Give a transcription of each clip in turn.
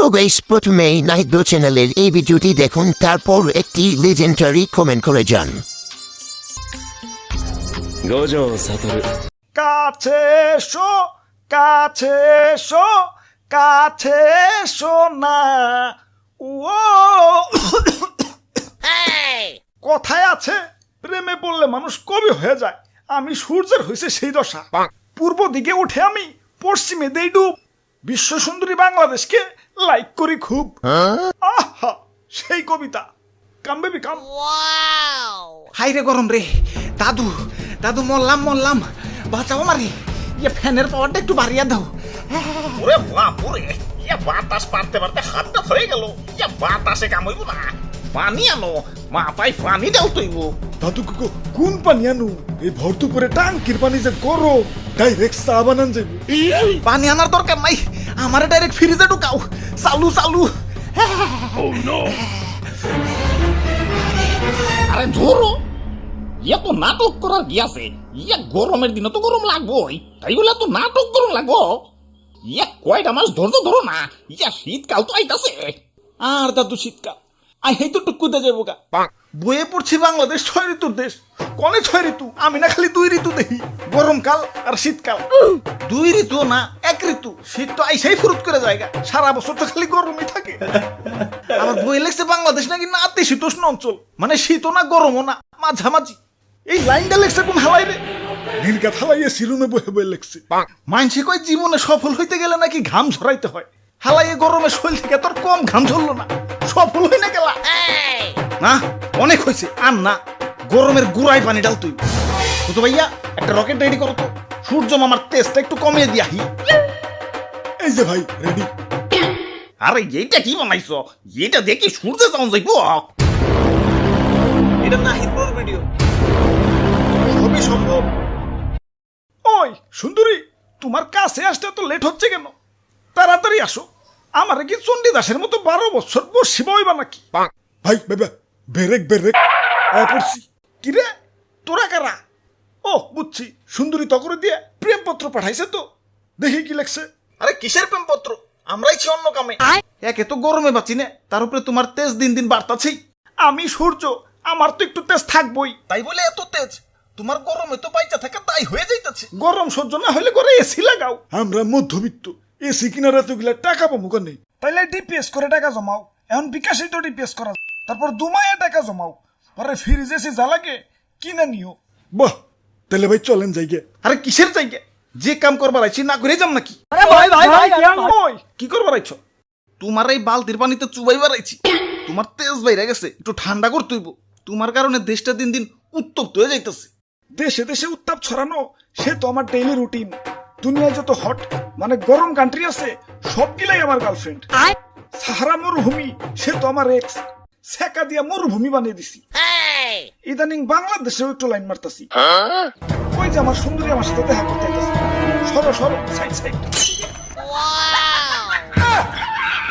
Hello guys, প্রথমেই নাহিদ চ্যানেলের এই ভিডিওটি দেখুন, তারপর একটি লেজেন্ডারি কমেন্ট করে যান। 五条悟 কাছে এসো, কাছে এসো, কাছে এসো না। ও কথায় আছে, প্রেমে পড়লে মানুষ কবি হয়ে যায়। আমি সূর্যের হয়েছে সেই দশা। পূর্ব দিকে উঠে আমি পশ্চিমে দেই ডুব। বিশ্ব সুন্দরী বাংলাদেশকে লাইক করি খুব। আহা, সেই কবিতা। কাম বেবি কাম। হাই রে গরম রে, দাদু দাদু মরলাম বাঁচাও মারি। ইয়ে ফ্যানের পাওয়ারটা একটু বাড়িয়ে দাও। ওরে বাপুরে, ইয়া বাতাস পারতে পারতে হাতটা হয়ে গেল। ইয়া বাতাসে কামইব না, পানি আনো মাথায় পানি দাও তৈব। দাদু কুকু কোন পানি আনু? এই ভর্তু করে টাঙ্কির পানি যে গরম, ডাইরেক্ট চা বানান যাইব। পানি আনার দরকার নাই, আমারে ডাইরেক্ট ফ্রিজে ঢুকাও। চালু চালু। আরে ধরো, ইয়া তো নাটক করার কি আছে? ইয়া গরমের দিনে তো গরম লাগবোই, তাই বলে তো নাটক গরম লাগবো? ইয়া কয়টা মাস ধৈর্য ধরো না, ইয়া শীতকাল তো আইতাছে। আর দাদু শীতকাল আই হেই তো টুকুতে যাবো গা। বইয়ে পড়ছি বাংলাদেশ 6 ঋতুর দেশ। কনে 6 ঋতু? আমি না খালি 2 ঋতু দেখি, গরমকাল আর শীতকাল। 2 ঋতু না, 1 ঋতু। শীত তো আইসাই ফুরুত করে জায়গা, সারা বছর তো খালি গরমই থাকে। আমার বই লেগছে বাংলাদেশ নাকি নাতিশীতোষ্ণ অঞ্চল, মানে শীতও না গরমও না, মাঝামাঝি। এই লাইনটা লেখছে কোন হালাই রে? নির্গাত হালাইয়ে সিরুমে বহে বয়ে লেখছে। মানসি কয় জীবনে সফল হইতে গেলে নাকি ঘাম ঝরাইতে হয়। হালাইয়ে গরমে শৈল থেকে তোর কম ঘাম ঝরলো না, সফল হই না গেলা। না, অনেক হয়েছে, আর না। গরমের গুড়াই পানি ডাল তুই তো ভাইয়া, একটা রকেট রেডি করো তো। সূর্য মামার তেজটা একটু কমিয়ে দিয়াহি। এই যে ভাই রেডি। আরে এইটা কি বানাইছো? এটা দেখি সূর্য যাওয়া যাইব। এটা নাহিদ ব্রোর ভিডিও। সবই সম্ভব। ওই সুন্দরী, তোমার কাছে আসতে তো লেট হচ্ছে কেন? তাড়াতাড়ি আসো। আমারে কি চণ্ডীদাসের মতো 12 বছর বসি বইবা নাকি? ভাই বেবে, বেরেক বেরেক পড়ছি। কিরে, তোরা কারা? ও বুঝছি, সুন্দরী তকরে দিয়ে প্রেমপত্র পাঠাইছে তো। দেখি কি লেখছে। আরে কিসের প্রেমপত্র? আমরাই ছি অন্য কামে। একে তো গরমে বাঁচি না, তার উপরে তোমার তেজ দিন দিন বাড়তাছেই। আমি সূর্য, আমার তো একটু তেজ থাকবই। তাই বলে এত তেজ? তোমার গরমে তো বাইচা থাকা তাই হয়ে যাইতাছে। গরম সহ্য না হলে করে এসি লাগাও। আমরা মধ্যবিত্ত, এসি কিনার এতগুলা টাকা পাবো কেন? তাইলে ডিপিএস করে টাকা জমাও। এখন বিকাশে তো ডিপিএস করা, তারপর দুমায়ে টাকা জমাও, পরে ফ্রিজ এসি যা লাগে কিনে নিও। বাহ, তাহলে ভাই চলেন যাইগে। আরে কিসের জায়গা? যে কাম করবার আইছি না করে যাম নাকি? ওই কি করবার আইছো? তোমার এই বালতির পানিতে চুবাইবার আইছি। তোমার তেজ বাইরে গেছে, একটু ঠান্ডা করতে হইব। তোমার কারণে দেশটা দিন দিন উত্তপ্ত হয়ে যাইতেছে। দেশে দেশে উত্তাপ ছড়ানো সে তো আমার ডেইলি রুটিন। দুনিয়ায় যত হট মানে গরম কান্ট্রি আছে সবগুলাই আমার গার্লফ্রেন্ড। সাহারা মরুভূমি সে তো আমার এক্স। সেকা দিয়া মরুভূমি বানিয়ে দিছি। ইদানিং বাংলাদেশেও একটু লাইন মারতাছি। ওই যে আমার সুন্দরী আমার সাথে দেখা করতে আইতাছে। সরো সরো, সাইড সাইড।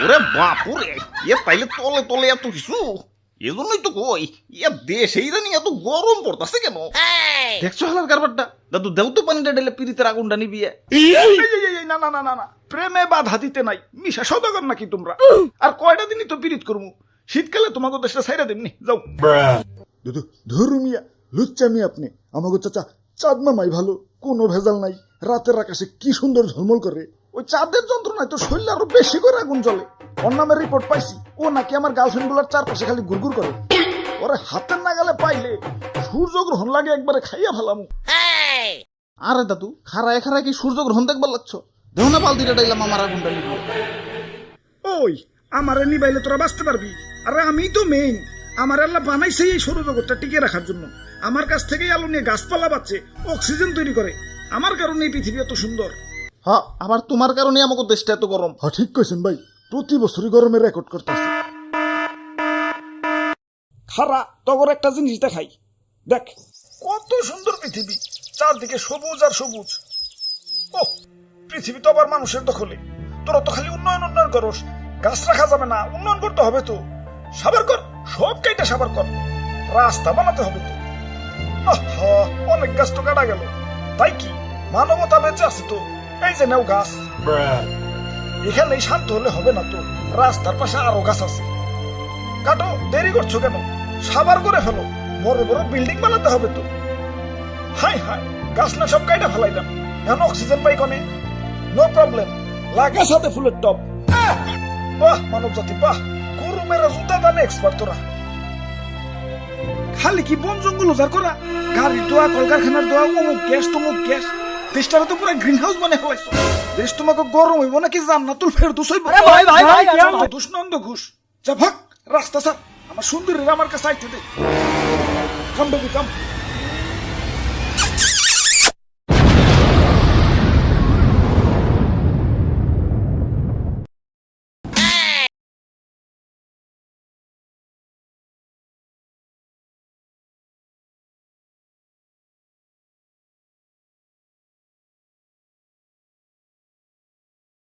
ওরে বাপুরে, ইয়া তাইলে তলে তলে এত কিছু। এজন্যই তো কই, ইয়া দেশে ইদানিং এত গরম পড়তাছে কেন? দেখছো হালার কারবারটা? দাদু দেও তো পানিটা ঢেলে পিরিতের আগুনটা নিবিয়ে। না না না না না, প্রেমে বাধা দিতে নাই। মিশা সদাগর নাকি তোমরা? আর কয়টা দিনই তো পিরিত করবো। শীতকালে তোমাকে দেশটা ছাইরা দেমনি, যাও। দাদু ধরু মিয়া, লুচ্চামি আপনি। আমাকে চাচা চাঁদ মামাই ভালো, কোনো ভেজাল নাই। রাতের আকাশে কি সুন্দর ঝলমল করে। ওই চাঁদের যন্ত্রণায় তো শরীরে আরো বেশি করে আগুন জ্বলে। ওর নামের রিপোর্ট পাইছি, ও নাকি আমার গার্লফ্রেন্ড গুলার চারপাশে খালি গুড়গুড় করে। ওরে হাতের নাগালে পাইলে সূর্যগ্রহণ লাগে একবারে খাইয়া ফেলাম। আরে দাদু, খারায় খারায় কি সূর্য গ্রহণ দেখবার লাগছো? দেহ না বালতিটা ডাইলাম আমার আগুনটা নিবি। ওই আমারে নিবাইলে তোরা বাঁচতে পারবি? আরে আমি তো মেইন। আমার আল্লাহ বানাইছে এই সৌরজগৎটা টিকে রাখার জন্য। আমার কাছ থেকেই আলো নিয়ে গাছপালা বাঁচে, অক্সিজেন তৈরি করে। আমার কারণে এই পৃথিবী এত সুন্দর। হ্যাঁ, আবার তোমার কারণে আমাকে দেশটা এত গরম। হ্যাঁ ঠিক কইছেন ভাই, প্রতি বছরই গরমের রেকর্ড করতেছে। খারা তগর একটা জিনিস দেখাই, দেখ কত সুন্দর পৃথিবী। চারদিকে সবুজ আর সবুজ। ও পৃথিবী তো আবার মানুষের দখলে। তোরা তো খালি উন্নয়ন উন্নয়ন করস। গাছ রাখা যাবে না, উন্নয়ন করতে হবে তো। সাবার কর, সব কাইটা সাবার কর। রাস্তা বানাতে হবে তো। আহা, অনেক গাছ তো কাটা গেল। তাই কি মানবতা বেঁচে আছে তো? এই যে নেও গাছ। এখানেই শান্ত হলে হবে না তো, রাস্তার পাশে আরো গাছ আছে। কাটো, দেরি করছো কেন? সাবার করে ফেলো, বড় বড় বিল্ডিং বানাতে হবে তো। হাই হাই, গাছ না সব কাইটা ফেলাইলাম, এখন অক্সিজেন পাই কনে? নো প্রবলেম, লাগা সাথে ফুলের টপ। বাহ মানব জাতি বাহ, গরু মেরা জুতা দানে এক্সপার্ট তোরা। খালি কি বন জঙ্গল উজাড় করা, গাড়ির দোয়া, কলকারখানার দোয়া, অমুক গ্যাস তমুক গ্যাস, দেশটারে তো পুরো গ্রিন হাউস বানিয়ে ফেলাইছো। দেশ তোমাকে গরম হইব নাকি জান্নাতুল ফেরদৌস হইব? দোষ নন্দ ঘুষ, যা ভাগ রাস্তা স্যার, আমার সুন্দরীরা আমার কাছে আইতে দে। কাম বেবি কাম।